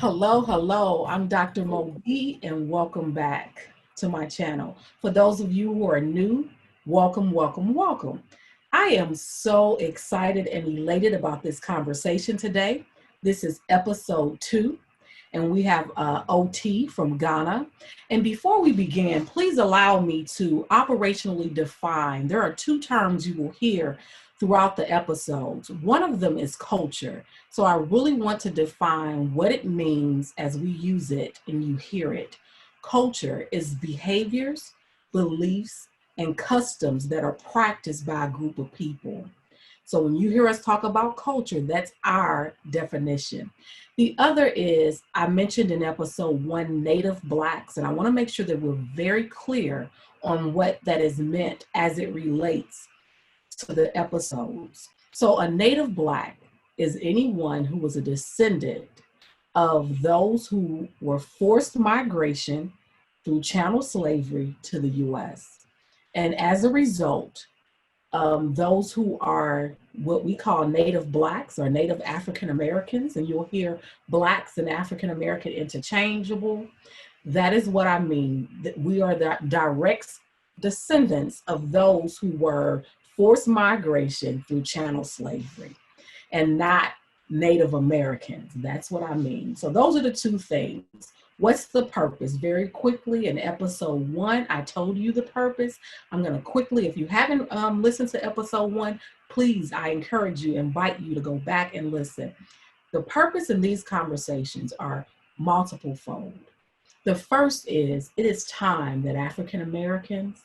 Hello, hello. I'm Dr. Mo B, and welcome back to my channel. For those of you who are new, welcome, welcome, welcome. I am so excited and elated about this conversation today. This is episode 2, and we have OT from Ghana. And before we begin, please allow me to operationally define. There are two terms you will hear throughout the episodes. One of them is culture. So I really want to define what it means as we use it and you hear it. Culture is behaviors, beliefs, and customs that are practiced by a group of people. So when you hear us talk about culture, that's our definition. The other is, I mentioned in episode 1, Native Blacks, and I want to make sure that we're very clear on what that is meant as it relates to the episodes. So a Native Black is anyone who was a descendant of those who were forced migration through chattel slavery to the US. And as a result, those who are what we call Native Blacks or Native African Americans, and you'll hear Blacks and African American interchangeable. That is what I mean. That we are the direct descendants of those who were forced migration through chattel slavery and not Native Americans. That's what I mean. So those are the two things. What's the purpose? Very quickly, in episode 1, I told you the purpose. I'm going to quickly, if you haven't listened to episode 1, please, I encourage you, invite you to go back and listen. The purpose in these conversations are multiple fold. The first is, it is time that African Americans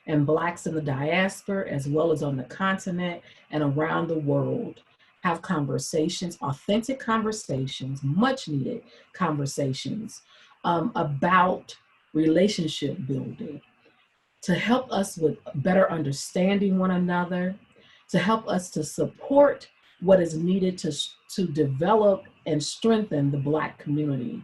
and Blacks in the diaspora, as well as on the continent and around the world, have conversations, authentic conversations, much needed conversations about relationship building to help us with better understanding one another, to help us to support what is needed to develop and strengthen the Black community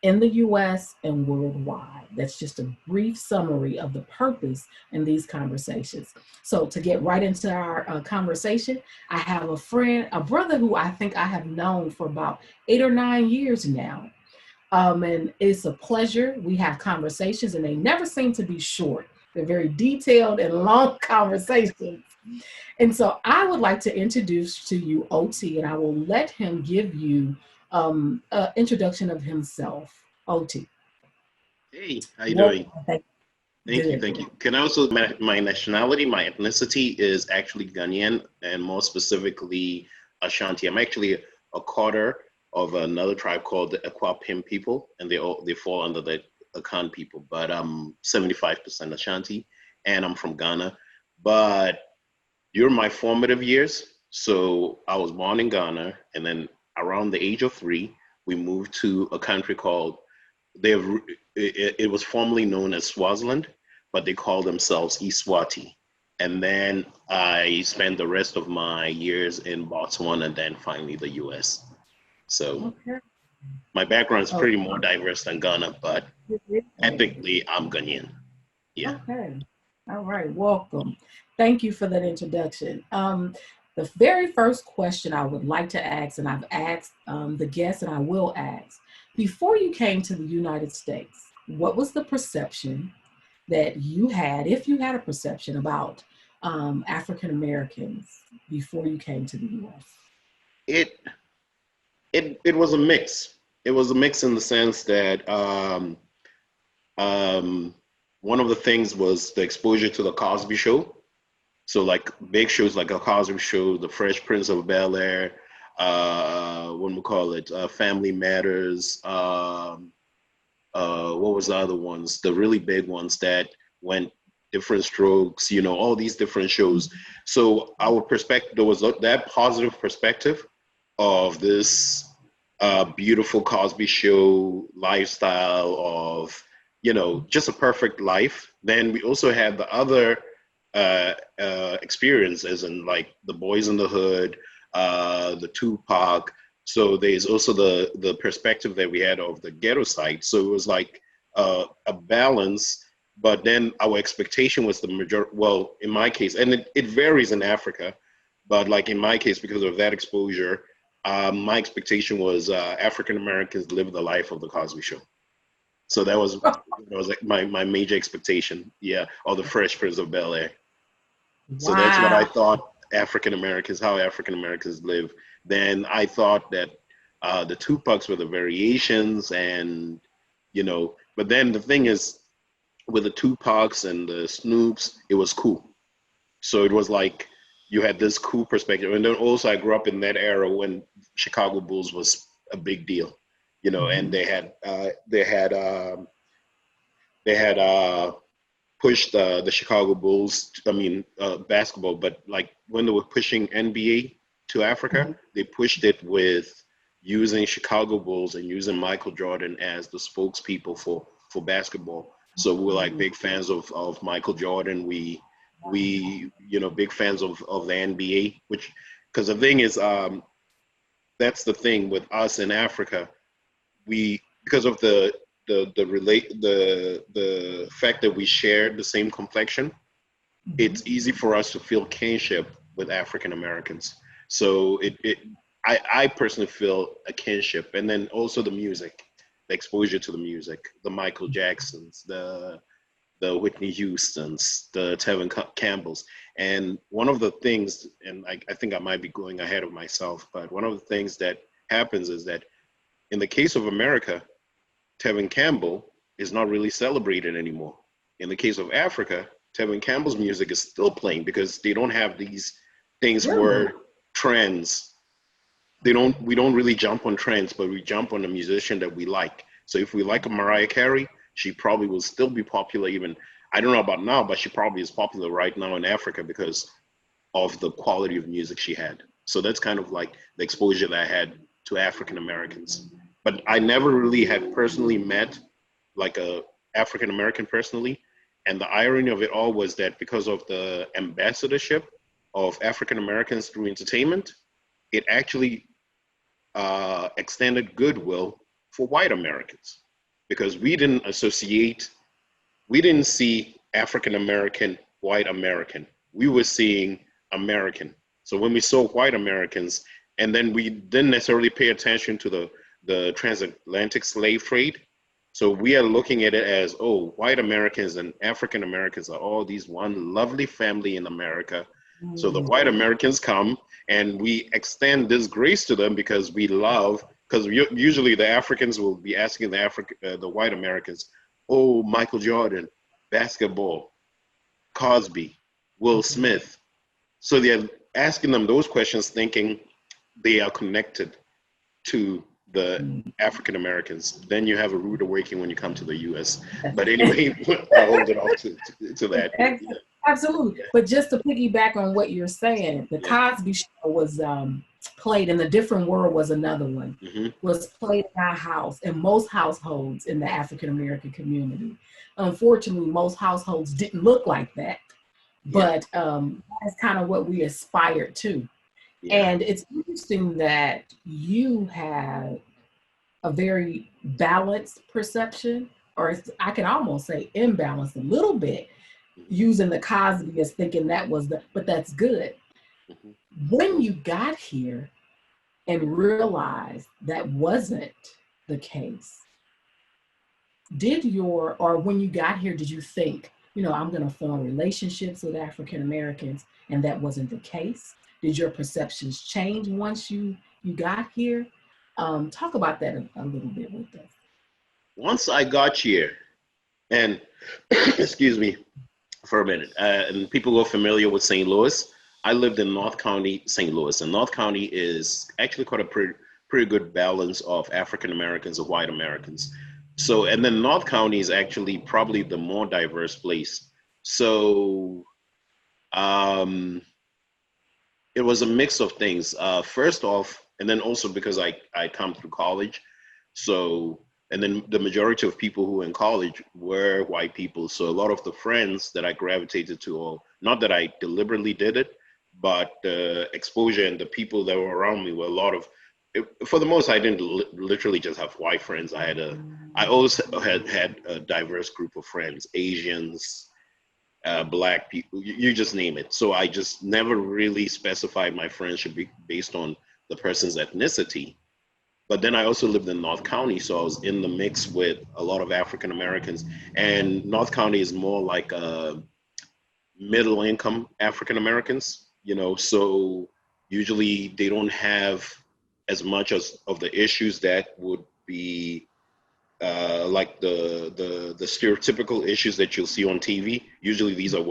in the US and worldwide. That's just a brief summary of the purpose in these conversations. So to get right into our conversation, I have a friend, a brother who I think I have known for about 8 or 9 years now. And it's a pleasure. We have conversations and they never seem to be short. They're very detailed and long conversations. And so I would like to introduce to you OT, and I will let him give you an introduction of himself. OT. Hey, how you doing? Thank you, Good. thank you. Can I also, my nationality, my ethnicity is actually Ghanaian, and more specifically Ashanti. I'm actually a quarter of another tribe called the Ekwapim people, and they fall under the Akan people, but I'm 75% Ashanti, and I'm from Ghana. But during my formative years, so I was born in Ghana, and then around the age of 3, we moved to a country called, it was formerly known as Swaziland, but they call themselves Eswati. And then I spent the rest of my years in Botswana and then finally the US. So my background is pretty more diverse than Ghana, but ethnically I'm Ghanaian. Yeah. Okay. All right. Welcome. Thank you for that introduction. The very first question I would like to ask, and I've asked the guests and I will ask, before you came to the United States, what was the perception that you had, if you had a perception about African Americans before you came to the US? It was a mix. It was a mix in the sense that one of the things was the exposure to the Cosby Show. So like big shows like a Cosby Show, The Fresh Prince of Bel-Air, what we call it, Family Matters. What was the other ones? The really big ones that went different strokes, all these different shows. So our perspective, there was that positive perspective of this beautiful Cosby Show lifestyle of, just a perfect life. Then we also had the other experiences and like the Boys in the Hood, the Tupac. So there's also the perspective that we had of the ghetto side. So it was like a balance, but then our expectation was the major. Well, in my case, and it varies in Africa, but like in my case, because of that exposure, My expectation was African Americans live the life of the Cosby Show. So that was like my major expectation. Yeah, or the Fresh Prince of Bel Air. So that's what I Wow. thought how African Americans live. Then I thought that the Tupacs were the variations, and but then the thing is, with the Tupacs and the Snoops, it was cool. So it was like you had this cool perspective, and then also I grew up in that era when Chicago Bulls was a big deal, and Mhm. they had pushed the Chicago Bulls. I mean, basketball, but like when they were pushing NBA to Africa, Mhm. they pushed it with using Chicago Bulls and using Michael Jordan as the spokespeople for basketball. So we were like Mhm. big fans of Michael Jordan. We big fans of the NBA, which because the thing is, that's the thing with us in Africa. We because of the fact that we share the same complexion, Mhm. it's easy for us to feel kinship with African Americans. So I personally feel a kinship, and then also the music, the exposure to the music, the Michael Jacksons, the Whitney Houstons, the Tevin Campbells. And one of the things, and I think I might be going ahead of myself, but one of the things that happens is that in the case of America, Tevin Campbell is not really celebrated anymore. In the case of Africa, Tevin Campbell's music is still playing because they don't have these things Really? where trends, we don't really jump on trends, but we jump on a musician that we like. So if we like a Mariah Carey, she probably will still be popular even, I don't know about now, but she probably is popular right now in Africa because of the quality of music she had. So that's kind of like the exposure that I had to African Americans. But I never really had personally met like a African American personally. And the irony of it all was that because of the ambassadorship of African Americans through entertainment, it actually extended goodwill for white Americans because we didn't see African American, white American. We were seeing American. So when we saw white Americans, and then we didn't necessarily pay attention to the transatlantic slave trade. So we are looking at it as, oh, white Americans and African Americans are all these one lovely family in America. So the white Mhm. Americans come and we extend this grace to them because we love, because usually the Africans will be asking the white Americans, oh, Michael Jordan, basketball, Cosby, Will Mhm. Smith. So they're asking them those questions thinking they are connected to the African Americans. Then you have a rude awakening when you come to the US. But anyway, I'll hold it off to that. Ex- Yeah, Absolutely. yeah, But just to piggyback on what you're saying, the yeah. Cosby Show was played in A Different World was another one, Hmm. was played in our house in most households in the African American community. Unfortunately, most households didn't look like that, Yeah, but that's kind of what we aspired to. yeah. And it's interesting that you have a very balanced perception, or I can almost say imbalanced a little bit, Hmm. using the Cosby as thinking that was but that's good. Hmm. When you got here and realized that wasn't the case, or when you got here, did you think, I'm going to form relationships with African Americans, and that wasn't the case? Did your perceptions change once you got here? Talk about that a little bit with us. Once I got here, and excuse me for a minute, and people who are familiar with St. Louis, I lived in North County, St. Louis, and North County is actually quite a pretty good balance of African Americans and white Americans. So, and then North County is actually probably the more diverse place. So, um, it was a mix of things. First off, and then also because I come through college, so and then the majority of people who were in college were white people. So a lot of the friends that I gravitated to, or not that I deliberately did it, but the exposure and the people that were around me were a lot of. For the most, I didn't literally just have white friends. I always had a diverse group of friends, Asians, black people, you just name it. So I just never really specified my friendship based on the person's ethnicity. But then I also lived in North County, so I was in the mix with a lot of African Americans. And North County is more like middle income African Americans, so usually they don't have as much as of the issues that would be like the stereotypical issues that you'll see on TV. Usually these are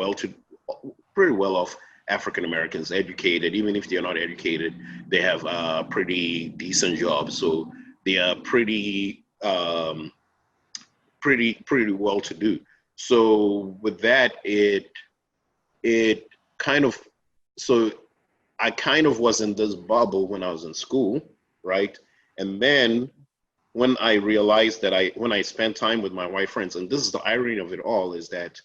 pretty well off African Americans, educated. Even if they're not educated, they have pretty decent jobs. So they are pretty well to do. So with that, it kind of so I kind of was in this bubble when I was in school, right? And then when I realized that when I spent time with my white friends, and this is the irony of it all, is that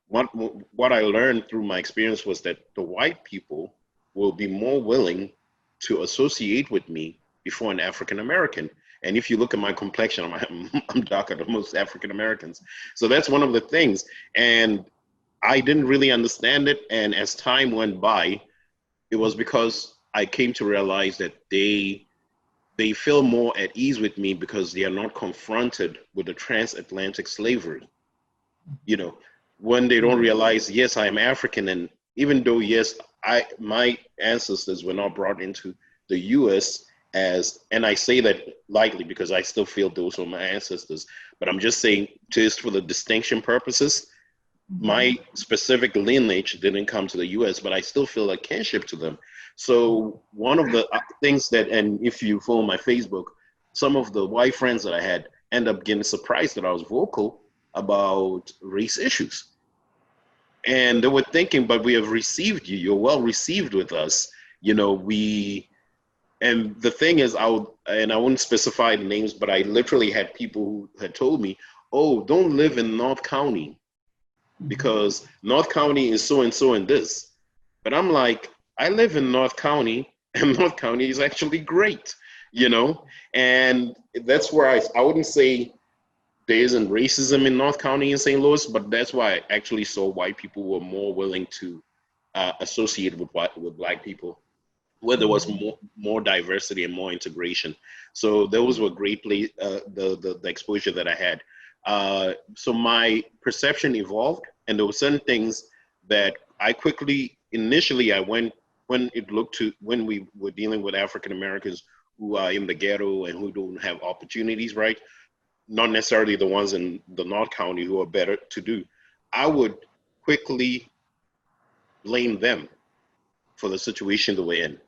what I learned through my experience was that the white people will be more willing to associate with me before an African American. And if you look at my complexion, I'm darker than most African Americans. So that's one of the things. And I didn't really understand it. And as time went by, it was because I came to realize that they feel more at ease with me because they are not confronted with the transatlantic slavery. When they don't realize, yes, I am African, and even though, yes, my ancestors were not brought into the U.S. and I say that lightly because I still feel those were my ancestors, but I'm just saying, just for the distinction purposes, my specific lineage didn't come to the U.S., but I still feel a kinship to them. So one of the things and if you follow my Facebook, some of the white friends that I had end up getting surprised that I was vocal about race issues. And they were thinking, but we have received you. You're well received with us. And the thing is, I wouldn't specify the names, but I literally had people who had told me, oh, don't live in North County because North County is so and so and this. But I'm like, I live in North County and North County is actually great, and that's where I wouldn't say there isn't racism in North County in St. Louis, but that's why I actually saw white people were more willing to associate with black people, where there was more diversity and more integration. So those were great the exposure that I had. So my perception evolved, and there were certain things that initially I went when we were dealing with African Americans who are in the ghetto and who don't have opportunities, right? Not necessarily the ones in the North County who are better to do. I would quickly blame them for the situation they were in,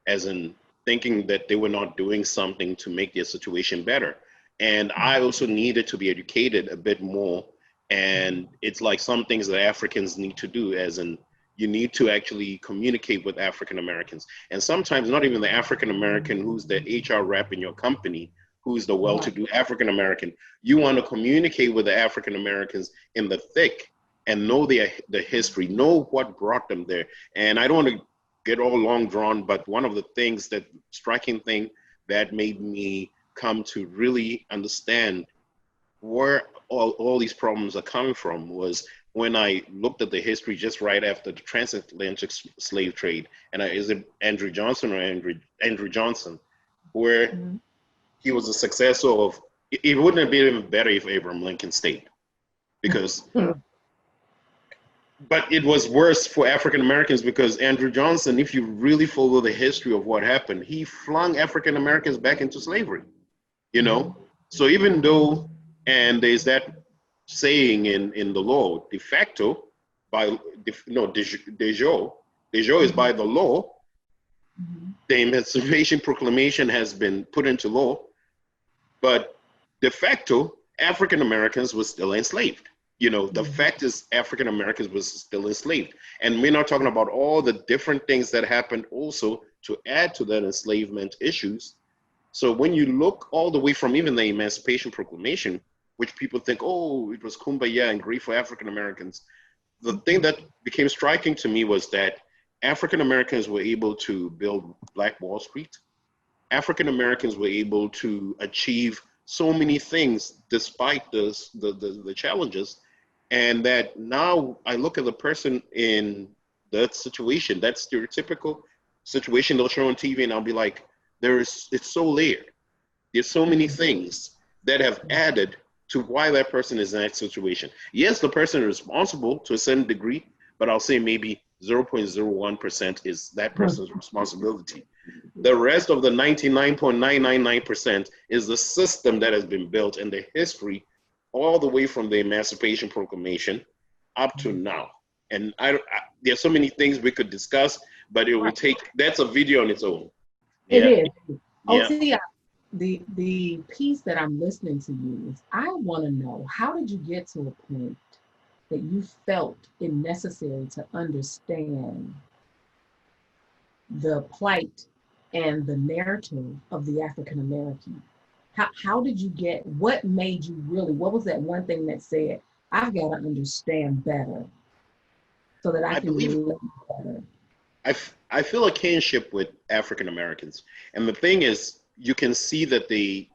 as in thinking that they were not doing something to make their situation better. And I also needed to be educated a bit more. And it's like some things that Africans need to do, as in you need to actually communicate with African Americans. And sometimes not even the African American who's the HR rep in your company, who's the well-to-do African American. You want to communicate with the African Americans in the thick and know the history, know what brought them there. And I don't want to get all long drawn, but one of the striking thing that made me come to really understand where all these problems are coming from was when I looked at the history just right after the transatlantic slave trade. And is it Andrew Johnson or Andrew Johnson, where he was a successor of, it wouldn't have been even better if Abraham Lincoln stayed, because, but it was worse for African Americans because Andrew Johnson, if you really follow the history of what happened, he flung African Americans back into slavery, So even though, and there's that saying in the law, de facto, de jure is by the law. The Emancipation Proclamation has been put into law, but de facto, African Americans were still enslaved. The fact is African Americans was still enslaved. And we're not talking about all the different things that happened also to add to that enslavement issues. So when you look all the way from even the Emancipation Proclamation, which people think, oh, it was kumbaya and great for African Americans. The thing that became striking to me was that African Americans were able to build Black Wall Street. African Americans were able to achieve so many things despite the challenges. And that now I look at the person in that situation, that stereotypical situation they'll show on TV, and I'll be like, it's so layered. There's so many things that have added to why that person is in that situation. Yes, the person is responsible to a certain degree, but I'll say maybe 0.01% is that person's responsibility. The rest of the 99.999% is the system that has been built and the history all the way from the Emancipation Proclamation up to now. And there's so many things we could discuss, but it will take, that's a video on its own. It Yeah. is. Oh, see, the piece that I'm listening to you is, I want to know, how did you get to a point that you felt it necessary to understand the plight and the narrative of the African American? How did you get, what made you really, what was that one thing that said, I've got to understand better so that I can relate better? I feel a kinship with African Americans. And the thing is, you can see that they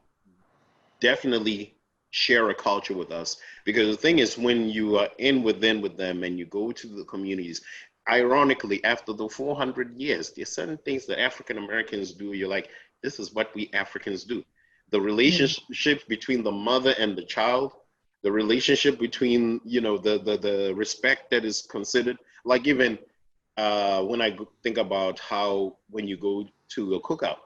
definitely share a culture with us. Because the thing is, when you are with them and you go to the communities, ironically, after the 400 years, there's certain things that African Americans do. You're like, this is what we Africans do. The relationship between the mother and the child, the relationship between, the respect that is considered, like even when I think about how when you go to a cookout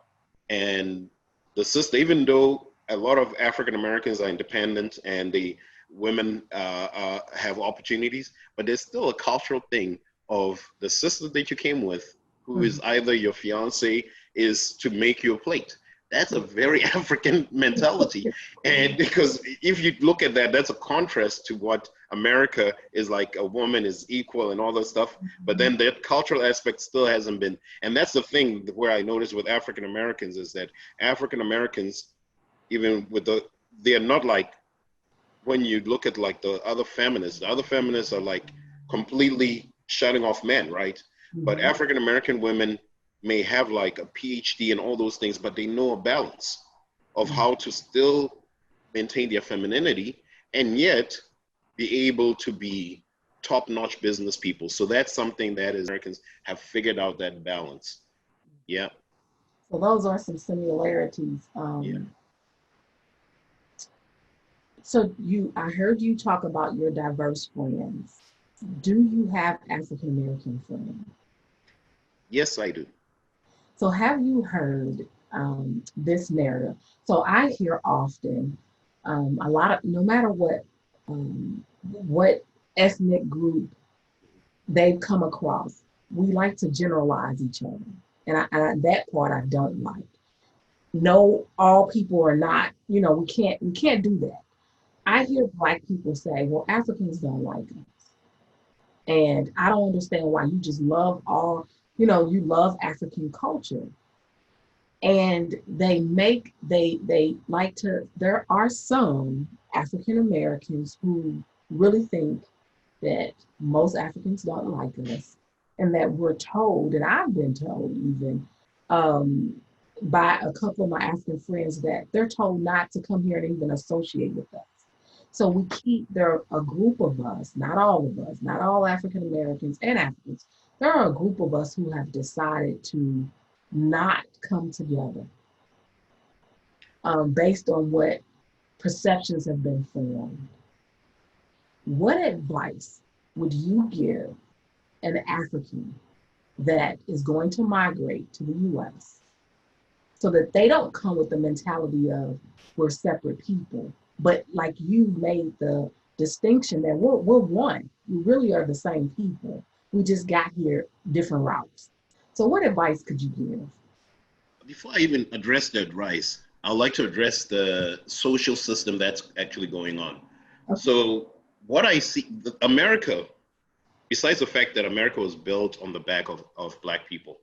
and the sister, even though a lot of African Americans are independent and the women have opportunities, but there's still a cultural thing of the sister that you came with, who is either your fiance, is to make you a plate. That's a very African mentality. And because if you look at that, that's a contrast to what America is like, a woman is equal and all that stuff. But then that cultural aspect still hasn't been. And that's the thing where I noticed with African Americans is that African Americans, even with they're not like, when you look at like the other feminists are like completely shutting off men, right? But African American women may have like a PhD and all those things, but they know a balance of how to still maintain their femininity and yet be able to be top-notch business people. So that's something that Americans have figured out, that balance. Yeah. So those are some similarities. So I heard you talk about your diverse friends. Do you have African American friends? Yes, I do. So have you heard this narrative? So I hear often a lot of, no matter what ethnic group they've come across, we like to generalize each other. And that part I don't like. No, all people are not, we can't do that. I hear Black people say, well, Africans don't like us. And I don't understand why. You just love you love African culture. And they like to, there are some African Americans who really think that most Africans don't like us, and that we're told, and I've been told even by a couple of my African friends, that they're told not to come here and even associate with us. So we keep, there are a group of us, not all of us, not all African Americans and Africans, there are a group of us who have decided to not come together based on what perceptions have been formed. What advice would you give an African that is going to migrate to the US so that they don't come with the mentality of we're separate people, but like you made the distinction that we're one. We really are the same people. We just got here different routes. So what advice could you give? Before I even address the advice, I'd like to address the social system that's actually going on. Okay. So what I see, America, besides the fact that America was built on the back of Black people,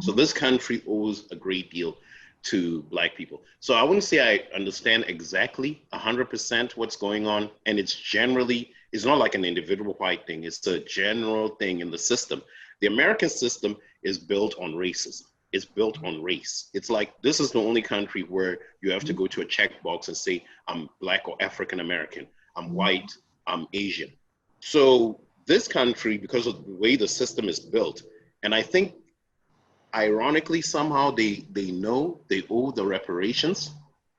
so this country owes a great deal to Black people. So I wouldn't say I understand exactly 100% what's going on. And it's not like an individual white thing. It's a general thing in the system. The American system is built on racism. It's built on race. It's like, this is the only country where you have to go to a checkbox and say, I'm Black or African American, I'm white, I'm Asian. So this country, because of the way the system is built, and I think ironically, somehow they know they owe the reparations.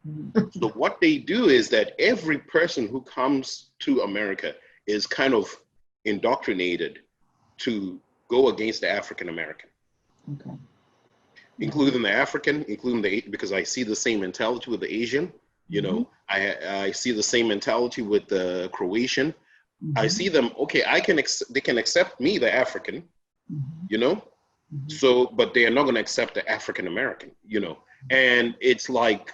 Mhm. So what they do is that every person who comes to America is kind of indoctrinated to go against the African American, Okay. including the African, including because I see the same mentality with the Asian. You Mhm. know, I see the same mentality with the Croatian. I Mhm. see them. Okay, they can accept me, the African. Mhm. You know, Mhm. so but they are not going to accept the African American. You know, and it's like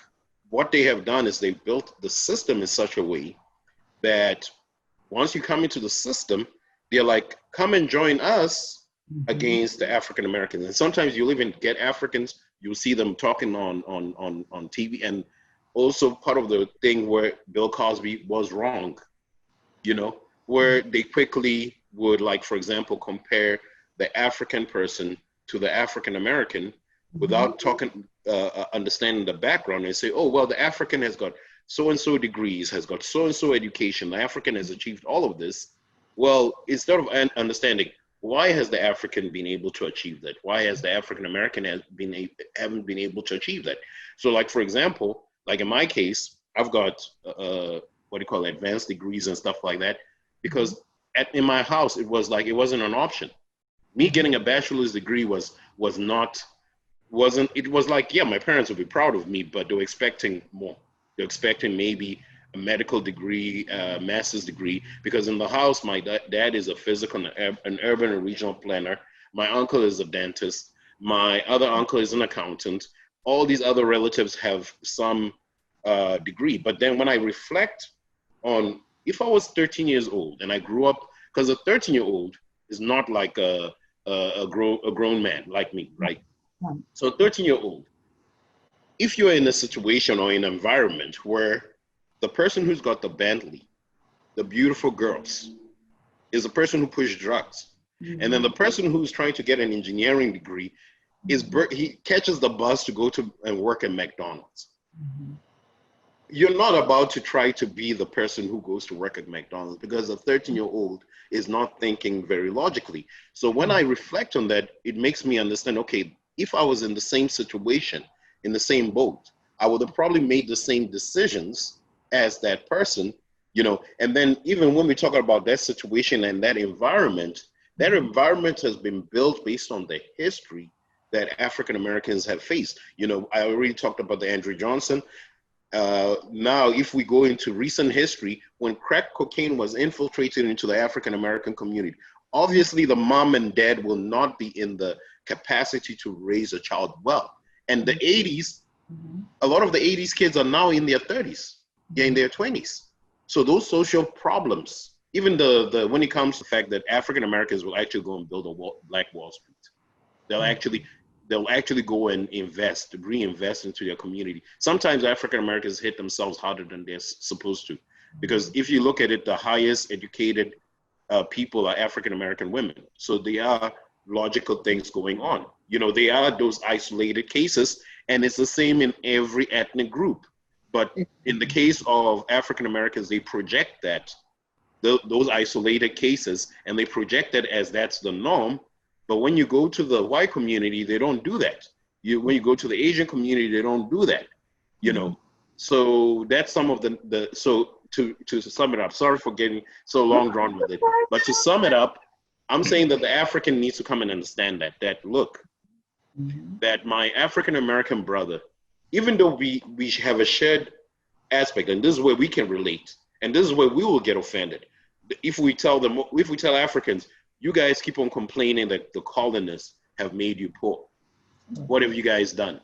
what they have done is they built the system in such a way that once you come into the system, they're like, come and join us Mhm. against the African Americans. And sometimes you'll even get Africans, you'll see them talking on TV. And also part of the thing where Bill Cosby was wrong, you know, where they quickly would, like, for example, compare the African person to the African American Mhm. without understanding the background, and say, oh, well, the African has got so and so degrees, has got so and so education, the African has achieved all of this. Well, instead of understanding why has the African been able to achieve that, why has the African American haven't been able to achieve that? So, like, for example, like in my case, I've got what do you call it, advanced degrees and stuff like that, because in my house it was like it wasn't an option. Me getting a bachelor's degree was not wasn't it was like, yeah, my parents would be proud of me, but they were expecting more. They're expecting maybe a medical degree, a master's degree, because in the house my dad is a physical and an urban and regional planner. My uncle is a dentist. My other uncle is an accountant. All these other relatives have some degree. But then when I reflect on, if I was 13 years old and I grew up, because a 13-year-old is not like a grown man like me, right? Right. So a 13-year-old, if you're in a situation or in an environment where the person who's got the Bentley, the beautiful girls, is the person who pushed drugs, and then Mhm. the person who's trying to get an engineering degree he catches the bus to go to and work at McDonald's. Mhm. You're not about to try to be the person who goes to work at McDonald's, because a 13-year-old is not thinking very logically. So when I reflect on that, it makes me understand, okay, if I was in the same situation, in the same boat, I would have probably made the same decisions as that person, and then even when we talk about that situation and that environment has been built based on the history that African Americans have faced. I already talked about the Andrew Johnson. Now, if we go into recent history, when crack cocaine was infiltrated into the African American community, obviously the mom and dad will not be in the capacity to raise a child well. And the 80s, Mhm. a lot of the 80s kids are now in their 30s, they're in their 20s. So those social problems, even the when it comes to the fact that African Americans will actually go and build a Black Wall Street, they'll Mhm. actually they'll actually go and reinvest into their community. Sometimes African Americans hit themselves harder than they're supposed to, because if you look at it, the highest educated people are African American women. So there are logical things going on. They are those isolated cases, and it's the same in every ethnic group. But in the case of African Americans, they project those isolated cases, and they project it as that's the norm. But when you go to the white community, they don't do that. When you go to the Asian community, they don't do that. You Mhm. know, so that's some of the so to sum it up. Sorry for getting so long drawn with it, but to sum it up, I'm saying that the African needs to come and understand that look, Mhm. that my African American brother, even though we have a shared aspect, and this is where we can relate, and this is where we will get offended if we tell Africans, you guys keep on complaining that the colonists have made you poor. What have you guys done?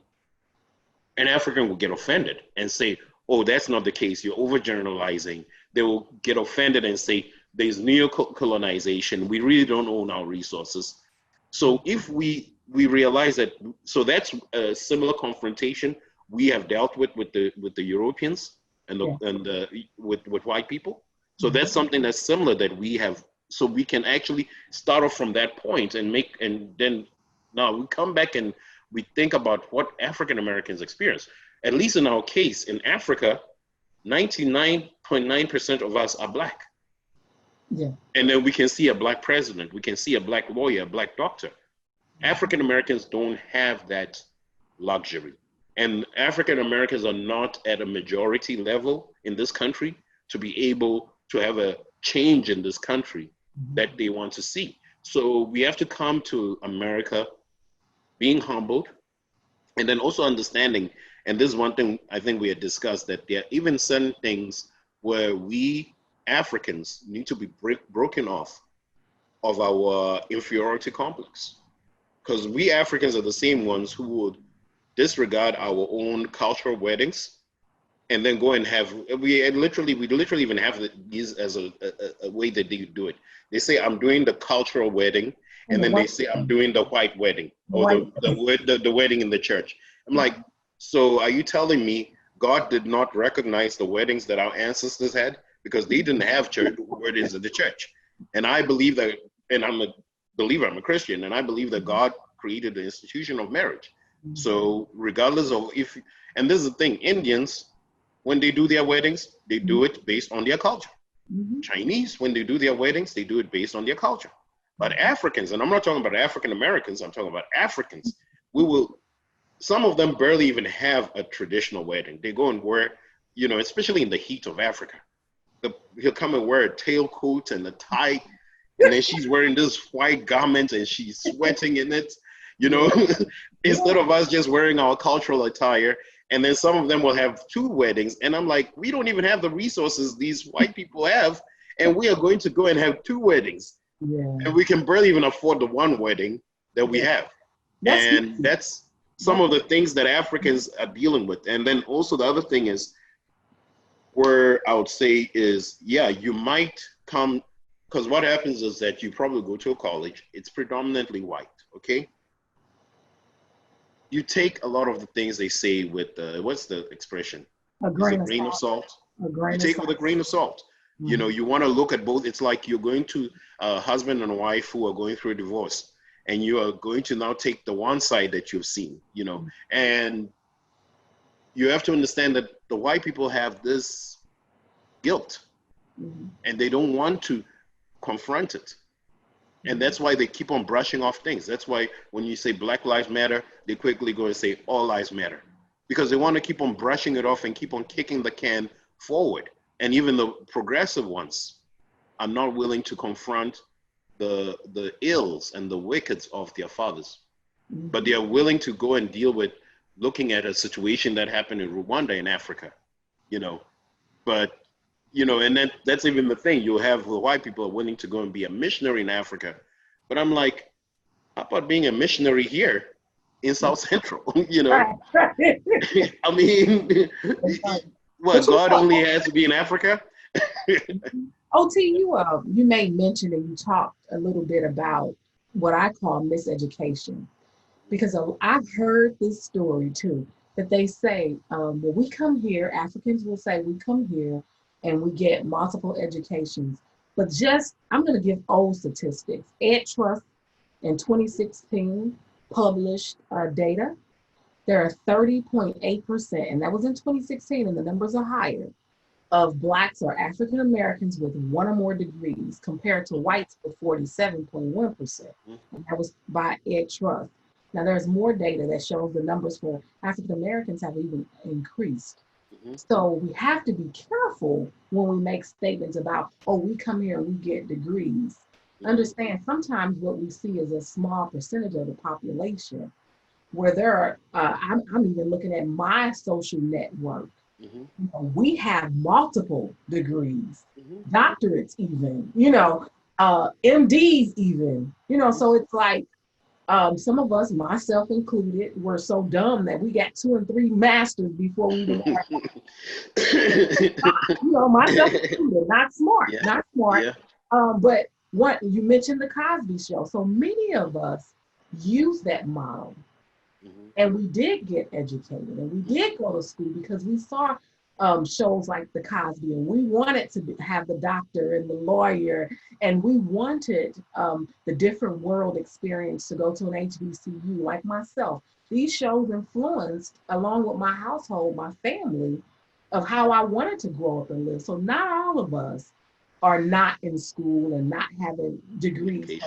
An African will get offended and say, oh, that's not the case. You're overgeneralizing. They will get offended and say, there's neo-colonization. We really don't own our resources. So if we realize that, so that's a similar confrontation we have dealt with the Europeans Yeah. with white people. So that's Mhm. something that's similar that we have. So we can actually start off from that point and then now we come back and we think about what African Americans experience. At least in our case in Africa, 99.9% of us are Black. Yeah. And then we can see a Black president, we can see a Black lawyer, a Black doctor. African Americans don't have that luxury. And African Americans are not at a majority level in this country to be able to have a change in this country that they want to see. So we have to come to America being humbled and then also understanding. And this is one thing I think we had discussed, that there are even certain things where we Africans need to be broken off of our inferiority complex, because we Africans are the same ones who would disregard our own cultural weddings and then go and have, we literally even have these as a way that they do it. They say, I'm doing the cultural wedding, and then they say, I'm doing the white wedding, or the wedding in the church. I'm like, so are you telling me God did not recognize the weddings that our ancestors had? Because they didn't have church weddings in the church. And I believe that, and I'm a believer, I'm a Christian, and I believe that God created the institution of marriage. So regardless of if, and this is the thing, Indians, when they do their weddings, they do it based on their culture. Chinese, when they do their weddings, they do it based on their culture. But Africans, and I'm not talking about African Americans, I'm talking about Africans, some of them barely even have a traditional wedding. They go and wear, especially in the heat of Africa, he'll come and wear a tailcoat and a tie, and then she's wearing this white garment and she's sweating in it, instead of us just wearing our cultural attire. And then some of them will have 2 weddings. And I'm like, we don't even have the resources these white people have. And we are going to go and have 2 weddings. Yeah. And we can barely even afford the 1 wedding that we have. That's some of the things that Africans are dealing with. And then also the other thing is, where I would say is, you might come, because what happens is that you probably go to a college, it's predominantly white, okay? You take a lot of the things they say with, what's the expression? A grain of salt. You take it with a grain of salt. You want to look at both. It's like you're going to a husband and wife who are going through a divorce, and you are going to now take the one side that you've seen, and you have to understand that the white people have this guilt, and they don't want to confront it. And that's why they keep on brushing off things. That's why when you say Black Lives Matter, they quickly go and say all lives matter, because they want to keep on brushing it off and keep on kicking the can forward. And even the progressive ones are not willing to confront the ills and the wickeds of their fathers, but they are willing to go and deal with looking at a situation that happened in Rwanda in Africa, but and that's even the thing. You'll have the white people are willing to go and be a missionary in Africa. But I'm like, how about being a missionary here in South Central? I mean, what, God only has to be in Africa? OT, you made mention and you talked a little bit about what I call miseducation, because I've heard this story too, that they say, when we come here, Africans will say, we come here and we get multiple educations. But I'm going to give old statistics. Ed Trust in 2016 published data. There are 30.8%, and that was in 2016, and the numbers are higher, of Blacks or African Americans with 1 or more degrees compared to whites with 47.1%. And that was by Ed Trust. Now there's more data that shows the numbers for African Americans have even increased. So we have to be careful when we make statements about, we come here and we get degrees. Understand, sometimes what we see is a small percentage of the population, where there are, I'm even looking at my social network. We have multiple degrees, doctorates even, MDs even, so it's like, some of us, myself included, were so dumb that we got 2 and 3 masters before we even myself included, not smart. Yeah. But what you mentioned, the Cosby Show. So many of us use that model, and we did get educated, and we did go to school because we saw shows like the Cosby, and we wanted to have the doctor and the lawyer, and we wanted the different world experience to go to an HBCU like myself. These shows influenced, along with my household, my family, of how I wanted to grow up and live. So not all of us are not in school and not having degrees.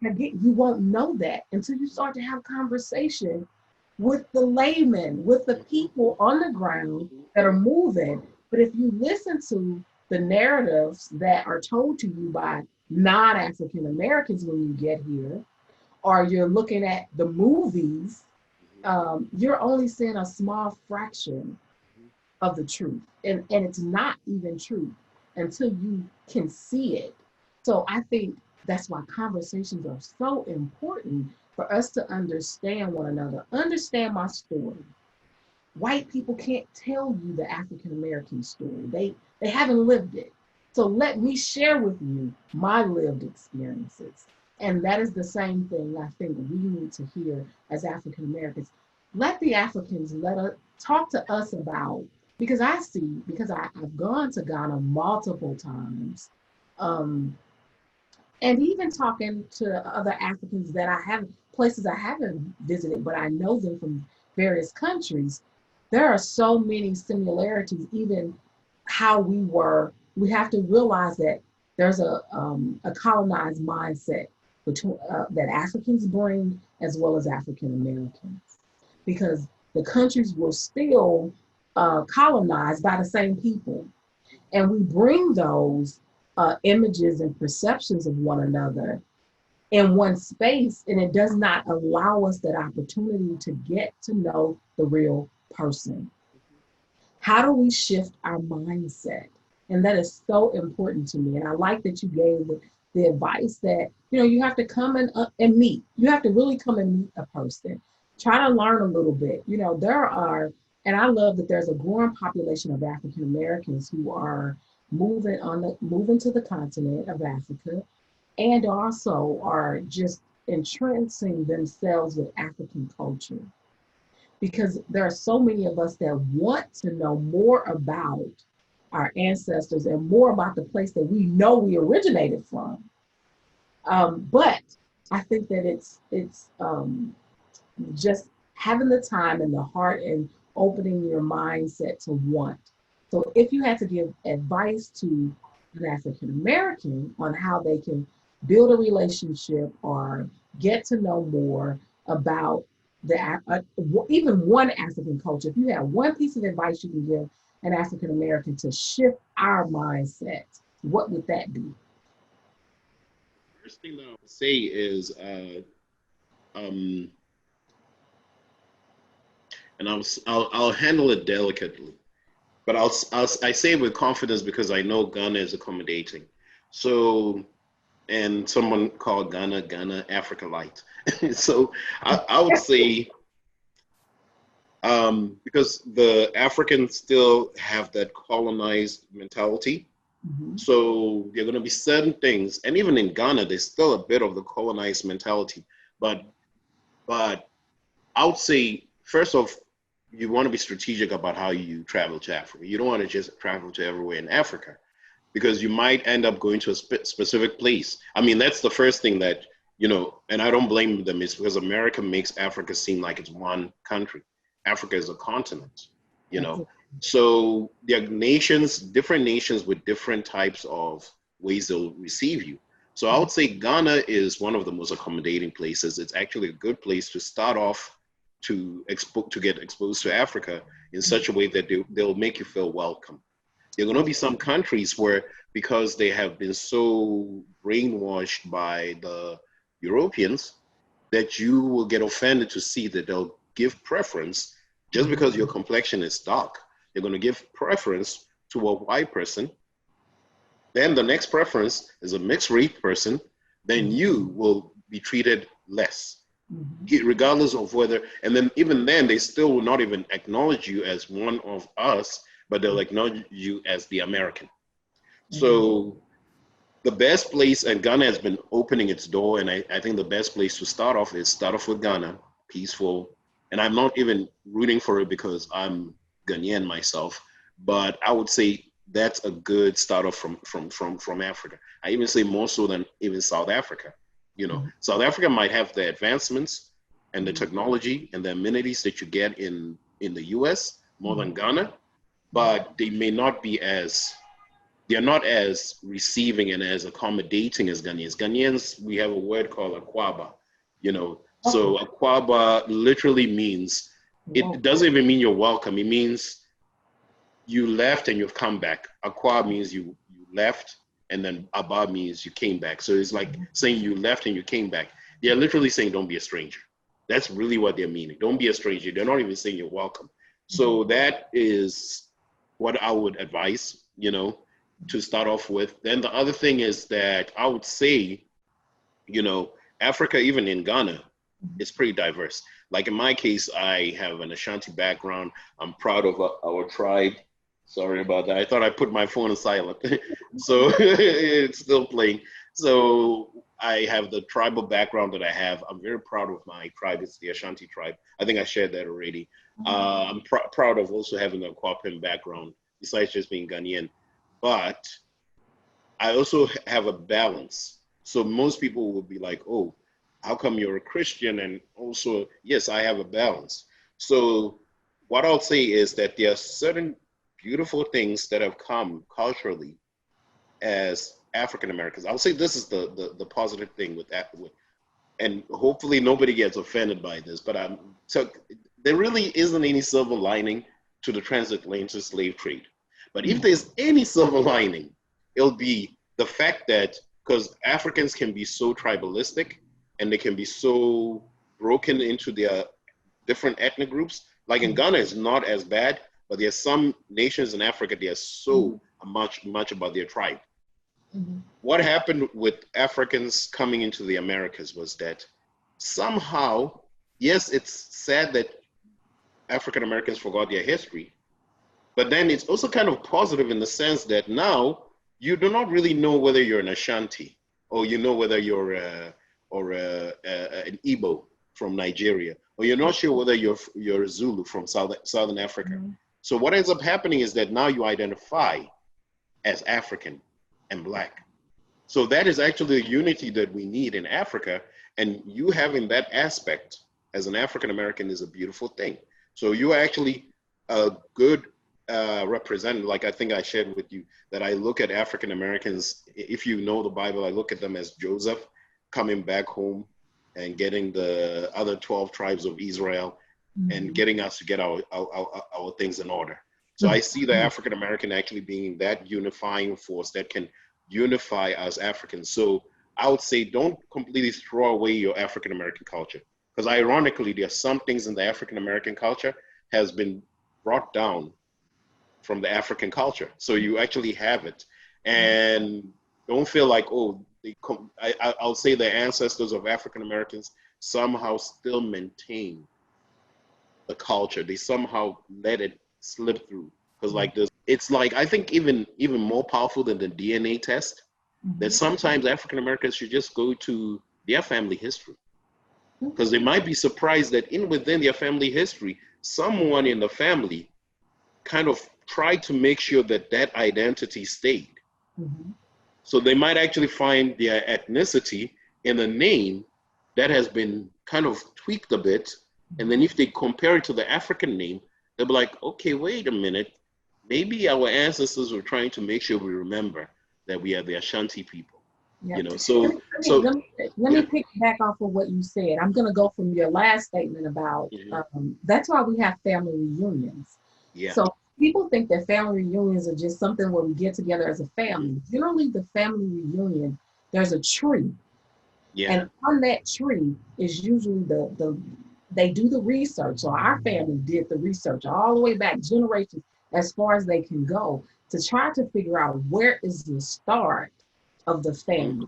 Again, you won't know that until you start to have conversation with the laymen, with the people on the ground that are moving. But if you listen to the narratives that are told to you by non-African Americans when you get here, or you're looking at the movies, you're only seeing a small fraction of the truth. And it's not even true until you can see it. So I think that's why conversations are so important for us to understand one another, understand my story. White people can't tell you the African American story. They haven't lived it. So let me share with you my lived experiences. And that is the same thing I think we need to hear as African Americans. Let the Africans let us talk to us about, because I see, because I've gone to Ghana multiple times. Um, and even talking to other Africans that I haven't, places I haven't visited, but I know them from various countries, there are so many similarities, even how we were. We have to realize that there's a colonized mindset between, that Africans bring as well as African Americans, because the countries were still colonized by the same people. And we bring those images and perceptions of one another in one space, and it does not allow us that opportunity to get to know the real person. How do we shift our mindset? And that is so important to me. And I like that you gave the advice that, you have to come and meet. You have to really come and meet a person. Try to learn a little bit. There are, and I love that there's a growing population of African Americans who are moving to the continent of Africa, and also are just entrancing themselves with African culture, because there are so many of us that want to know more about our ancestors and more about the place that we know we originated from. But I think that it's just having the time and the heart and opening your mindset to want. So if you had to give advice to an African American on how they can build a relationship or get to know more about even one African culture, if you have one piece of advice you can give an African American to shift our mindset, what would that be? First thing that I would say is, um, and I'll handle it delicately, but I say it with confidence because I know Ghana is accommodating. So, and someone called Ghana Africa Light. So I would say, because the Africans still have that colonized mentality. Mm-hmm. So there are going to be certain things, and even in Ghana, there's still a bit of the colonized mentality. But I would say, first off, you want to be strategic about how you travel to Africa. You don't want to just travel to everywhere in Africa, because you might end up going to a specific place. I mean, that's the first thing that, and I don't blame them. It's because America makes Africa seem like it's one country. Africa is a continent. So there are different nations with different types of ways they'll receive you. So I would say Ghana is one of the most accommodating places. It's actually a good place to start off to get exposed to Africa in such a way that they'll make you feel welcome. There are going to be some countries where, because they have been so brainwashed by the Europeans, that you will get offended to see that they'll give preference just because your complexion is dark. They're going to give preference to a white person. Then the next preference is a mixed race person. Then you will be treated less, regardless of whether, and then even then, they still will not even acknowledge you as one of us, but they'll acknowledge you as the American. So the best place, and Ghana has been opening its door, and I think the best place to start off with Ghana, peaceful. And I'm not even rooting for it because I'm Ghanaian myself, but I would say that's a good start off from Africa. I even say more so than even South Africa. South Africa might have the advancements and the technology and the amenities that you get in the US more than Ghana, but they may not be as they're not as receiving and as accommodating as Ghanaians. Ghanaians, we have a word called akwaba, you know. So akwaba literally means, it doesn't even mean you're welcome. It means you left and you've come back. Akwa means you left, and then aba means you came back. So it's like saying you left and you came back. They're literally saying don't be a stranger. That's really what they're meaning. Don't be a stranger. They're not even saying you're welcome. So that is what I would advise, you know, to start off with. Then the other thing is that I would say, you know, Africa, even in Ghana, is pretty diverse. Like in my case, I have an Ashanti background. I'm proud of our tribe. Sorry about that. I thought I put my phone on silent. So it's still playing. So I have the tribal background that I have. I'm very proud of my tribe. It's the Ashanti tribe. I think I shared that already. I'm proud of also having a Kwapim background, besides just being Ghanaian. But I also have a balance. So most people will be like, oh, how come you're a Christian? And also, yes, I have a balance. So what I'll say is that there are certain beautiful things that have come culturally as African Americans. I'll say this is the positive thing with that, and hopefully nobody gets offended by this, but so there really isn't any silver lining to the transatlantic slave trade. But if there's any silver lining, it'll be the fact that, because Africans can be so tribalistic and they can be so broken into their different ethnic groups. Like in Ghana, it's not as bad, but there's some nations in Africa, they are so much about their tribe. What happened with Africans coming into the Americas was that somehow, yes, it's sad that African Americans forgot their history, but then it's also kind of positive in the sense that now you do not really know whether you're an Ashanti, or you know whether you're an Igbo from Nigeria, or you're not sure whether you're a Zulu from Southern Africa. So what ends up happening is that now you identify as African and Black. So that is actually the unity that we need in Africa, and you having that aspect as an African American is a beautiful thing. So you're actually a good representative. Like I think I shared with you that I look at African Americans, if you know the Bible, I look at them as Joseph coming back home and getting the other 12 tribes of Israel and getting us to get our things in order. So I see the African American actually being that unifying force that can unify us Africans. So I would say don't completely throw away your African American culture, because ironically, there are some things in the African American culture has been brought down from the African culture. So you actually have it, and don't feel like, oh, I'll say the ancestors of African Americans somehow still maintain the culture. They somehow let it slip through, because like this, it's like, I think even more powerful than the DNA test, that sometimes African Americans should just go to their family history, because they might be surprised that within their family history, someone in the family kind of tried to make sure that that identity stayed. So they might actually find their ethnicity in a name that has been kind of tweaked a bit. And then if they compare it to the African name, they'll be like, okay, wait a minute. Maybe our ancestors were trying to make sure we remember that we are the Ashanti people. You know, let me pick back off of what you said. I'm going to go from your last statement about that's why we have family reunions. So people think that family reunions are just something where we get together as a family. Generally, the family reunion, there's a tree. And on that tree is usually they do the research. So our family did the research all the way back generations as far as they can go to try to figure out where is the start of the family.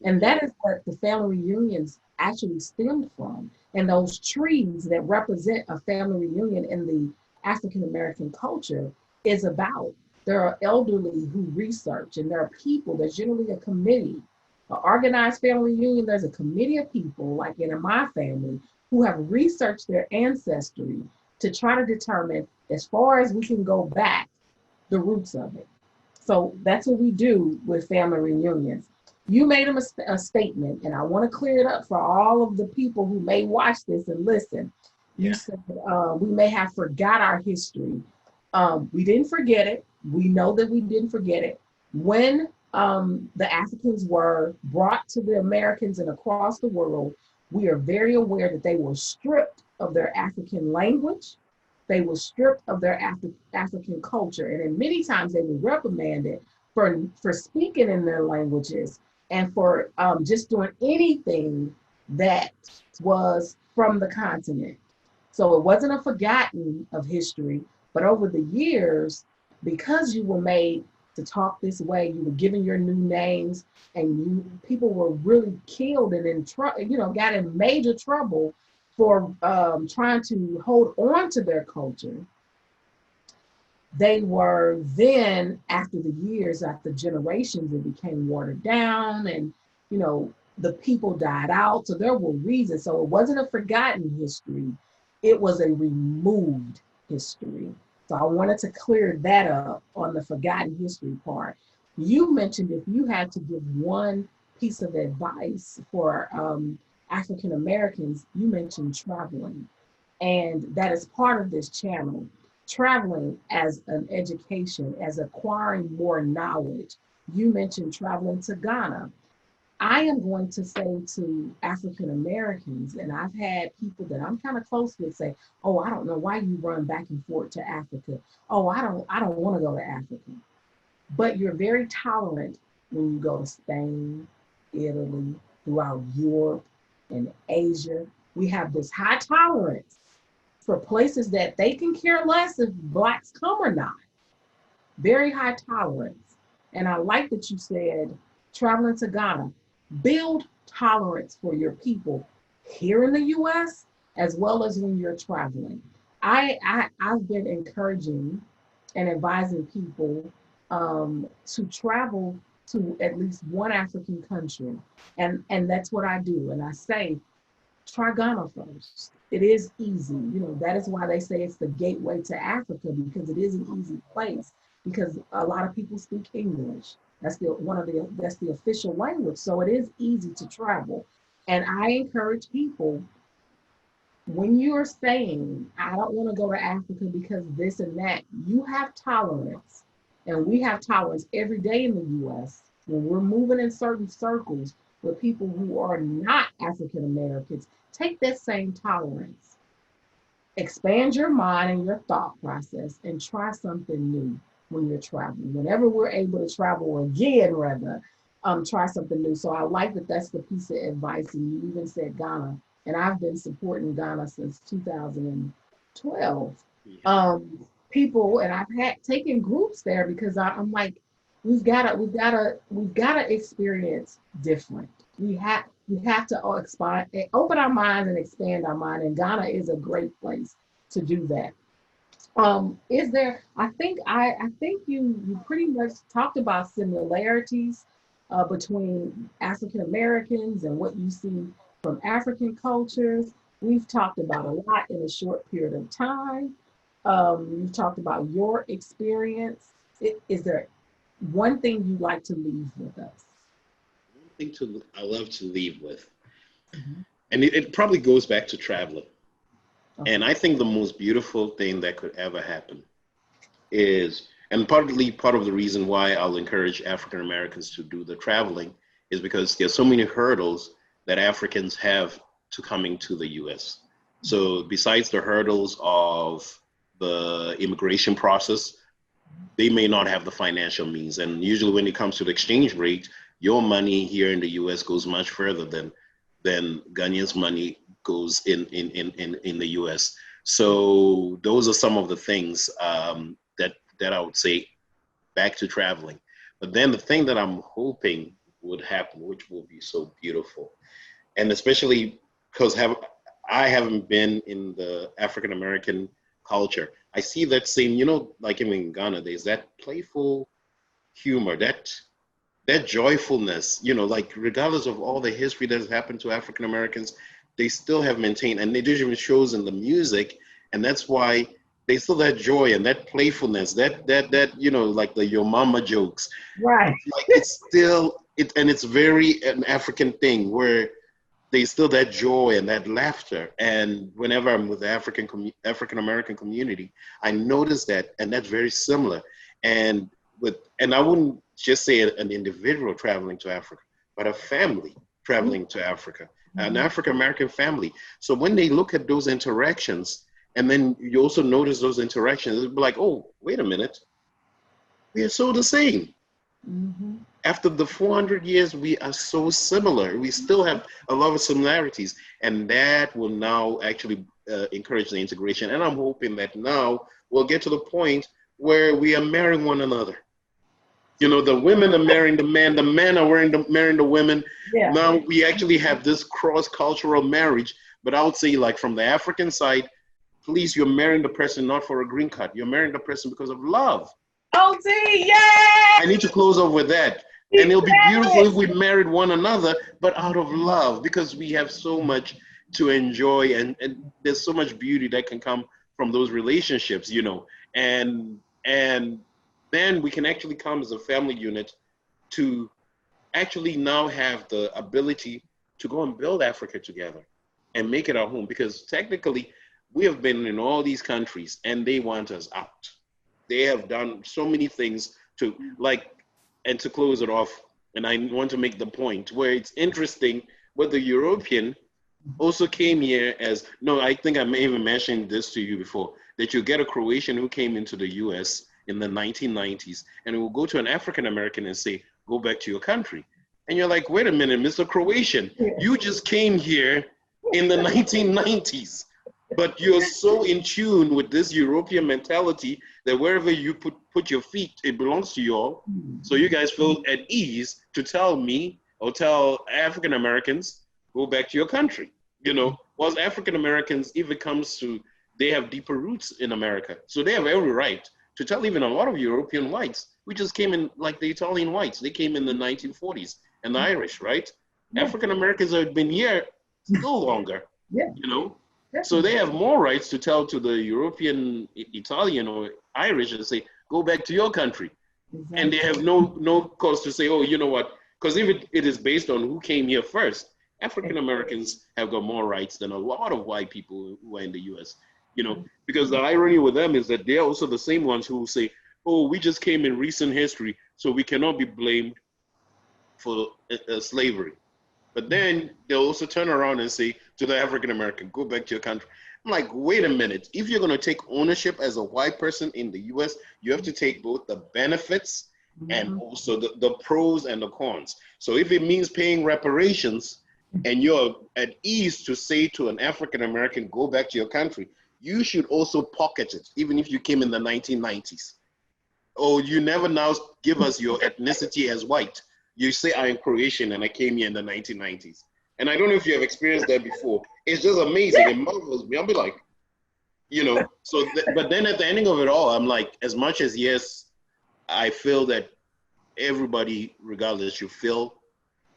And that is what the family reunions actually stemmed from. And those trees that represent a family reunion in the African American culture is about. There are elderly who research, and there are people, there's generally a committee. An organized family reunion, there's a committee of people, like in my family, who have researched their ancestry to try to determine, as far as we can go back, the roots of it. So that's what we do with family reunions. You made a statement, and I want to clear it up for all of the people who may watch this and listen. You said we may have forgot our history. We didn't forget it. We know that we didn't forget it. When the Africans were brought to the Americans and across the world, we are very aware that they were stripped of their African language. They were stripped of their African culture. And then many times they were reprimanded for speaking in their languages and for just doing anything that was from the continent. So it wasn't a forgotten of history, but over the years, because you were made to talk this way, you were given your new names, and people were really killed and in trouble, got in major trouble for trying to hold on to their culture. They were then, after the years, after generations, it became watered down, and the people died out. So there were reasons. So it wasn't a forgotten history, it was a removed history. So I wanted to clear that up on the forgotten history part. You mentioned if you had to give one piece of advice for African Americans, you mentioned traveling. And that is part of this channel. Traveling as an education, as acquiring more knowledge. You mentioned traveling to Ghana. I am going to say to African Americans, and I've had people that I'm kind of close with say, "Oh, I don't know why you run back and forth to Africa. Oh, I don't want to go to Africa." But you're very tolerant when you go to Spain, Italy, throughout Europe and Asia. We have this high tolerance for places that they can care less if blacks come or not. Very high tolerance. And I like that you said traveling to Ghana, build tolerance for your people here in the US as well as when you're traveling. I've been encouraging and advising people to travel to at least one African country. And that's what I do. And I say, try Ghana first. It is easy. That is why they say it's the gateway to Africa, because it is an easy place, because a lot of people speak English. That's the official language. So it is easy to travel. And I encourage people, when you're saying, I don't want to go to Africa because this and that, you have tolerance. And we have tolerance every day in the US when we're moving in certain circles with people who are not African Americans. Take that same tolerance, expand your mind and your thought process, and try something new when you're traveling. Whenever we're able to travel again, rather, try something new. So I like that that's the piece of advice. And you even said Ghana, and I've been supporting Ghana since 2012. People, and I've had taken groups there because I'm like, we've gotta experience different. We have to expand, open our minds and expand our mind, and Ghana is a great place to do that. Is there? I think you pretty much talked about similarities between African Americans and what you see from African cultures. We've talked about a lot in a short period of time. You've talked about your experience. Is there one thing you'd like to leave with us? I love to leave with, Mhm. and it probably goes back to traveling. Okay. And I think the most beautiful thing that could ever happen is, and partly part of the reason why I'll encourage African Americans to do the traveling is because there's so many hurdles that Africans have to coming to the US. So besides the hurdles of the immigration process, they may not have the financial means. And usually when it comes to the exchange rate, your money here in the US goes much further than Ghanaians' money goes in the US. So those are some of the things that I would say, back to traveling. But then the thing that I'm hoping would happen, which will be so beautiful, and especially because I haven't been in the African American culture, I see that same, like in Ghana, there's that playful humor, that joyfulness, like regardless of all the history that has happened to African Americans, they still have maintained, and it even shows in the music, and that's why they still that joy and that playfulness, that like the your mama jokes, Right. like it's still it, and it's very an African thing where they still that joy and that laughter. And whenever I'm with the African American community, I notice that, and that's very similar. And and I wouldn't just say an individual traveling to Africa, but a family traveling to Africa, an African American family. So when they look at those interactions, and then you also notice those interactions, it'll be like, oh, wait a minute, we are so the same. Mm-hmm. After the 400 years, we are so similar. We still have a lot of similarities, and that will now actually encourage the integration. And I'm hoping that now we'll get to the point where we are marrying one another. You know, the women are marrying the men are marrying the women. Yeah. Now we actually have this cross-cultural marriage. But I would say, like, from the African side, please, you're marrying the person not for a green card. You're marrying the person because of love. OT, yay! I need to close off with that. And it'll be beautiful if we married one another, but out of love, because we have so much to enjoy, and there's so much beauty that can come from those relationships, you know. And then we can actually come as a family unit to actually now have the ability to go and build Africa together and make it our home, because technically we have been in all these countries and they want us out. They have done so many things to, like, and to close it off, and I want to make the point where it's interesting what the European also came here as, no, I think I may even mentioned this to you before, that you get a Croatian who came into the US in the 1990s, and it will go to an African American and say, go back to your country. And you're like, wait a minute, Mr. Croatian, you just came here in the 1990s, but you're so in tune with this European mentality that wherever you put your feet, it belongs to you all. So you guys feel at ease to tell me or tell African Americans, go back to your country. You know, whilst African Americans, if it comes to, they have deeper roots in America. So they have every right to tell even a lot of European whites, we just came in, like the Italian whites, they came in the 1940s, and the Irish, right? African Americans have been here still longer, you know? So they have more rights to tell to the European, Italian, or Irish and say, go back to your country. Exactly. And they have no cause to say, oh, you know what? Because if it is based on who came here first, African Americans have got more rights than a lot of white people who are in the US, you know? Because the irony with them is that they're also the same ones who say, oh, we just came in recent history, so we cannot be blamed for slavery. But then they'll also turn around and say to the African American, go back to your country. I'm like, wait a minute. If you're going to take ownership as a white person in the US, you have to take both the benefits and also the pros and the cons. So if it means paying reparations and you're at ease to say to an African American, go back to your country, you should also pocket it, even if you came in the 1990s. Oh, you never now give us your ethnicity as white. You say I'm Croatian and I came here in the 1990s. And I don't know if you have experienced that before. It's just amazing. It marvels me. I'll be like, you know, so, but then at the ending of it all, I'm like, as much as, yes, I feel that everybody, regardless, should feel,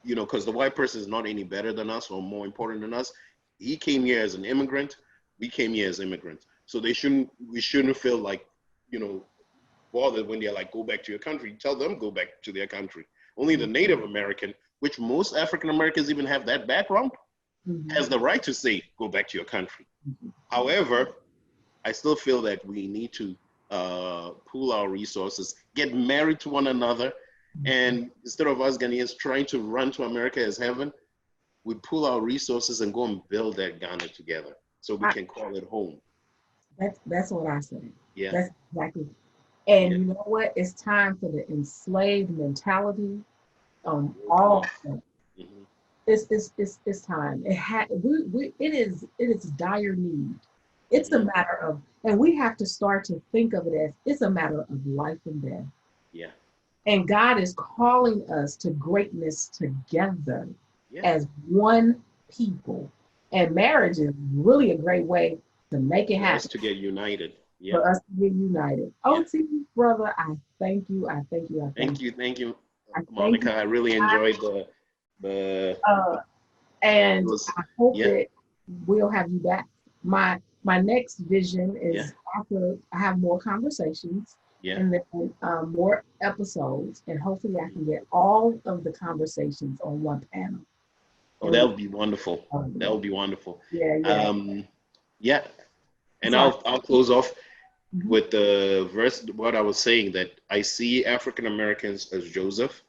you know, because the white person is not any better than us or more important than us. He came here as an immigrant. We came here as immigrants. So we shouldn't feel like, you know, bothered when they're like, go back to your country. Tell them go back to their country. Only the Native American, which most African Americans even have that background, has the right to say, go back to your country. However, I still feel that we need to pool our resources, get married to one another, and instead of us Ghanaians trying to run to America as heaven, we pool our resources and go and build that Ghana together so we can call it home. That's what I said. Yeah. That's exactly. And you know what? It's time for the enslaved mentality. All it's time. It is dire need. It's a matter of, and we have to start to think of it as it's a matter of life and death. Yeah. And God is calling us to greatness together as one people. And marriage is really a great way to make it happen. For us to get united. Yeah. For us to get united. OT, brother, I thank you. I thank you. Thank you, Monica. I really enjoyed the and I hope that we'll have you back. My next vision is after I have more conversations and then more episodes, and hopefully I can get all of the conversations on one panel. Oh, that would be wonderful. That would be wonderful. Yeah. And I'll close off. with the verse, what I was saying, that I see African Americans as Joseph.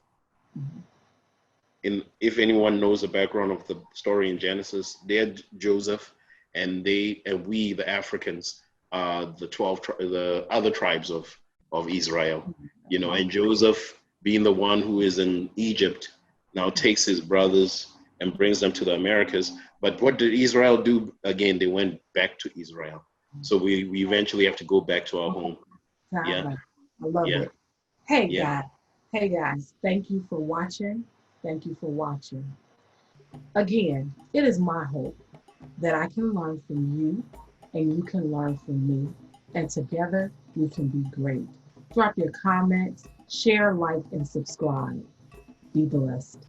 In, if anyone knows the background of the story in Genesis, they're Joseph, and we, the Africans, are the other tribes of Israel. You know, and Joseph, being the one who is in Egypt, now takes his brothers and brings them to the Americas. But what did Israel do? Again, they went back to Israel. So we eventually have to go back to our home. Yeah. I love Yeah. it. Hey Yeah. guys, hey guys, thank you for watching. Thank you for watching. Again, it is my hope that I can learn from you and you can learn from me. And together we can be great. Drop your comments, share, like, and subscribe. Be blessed.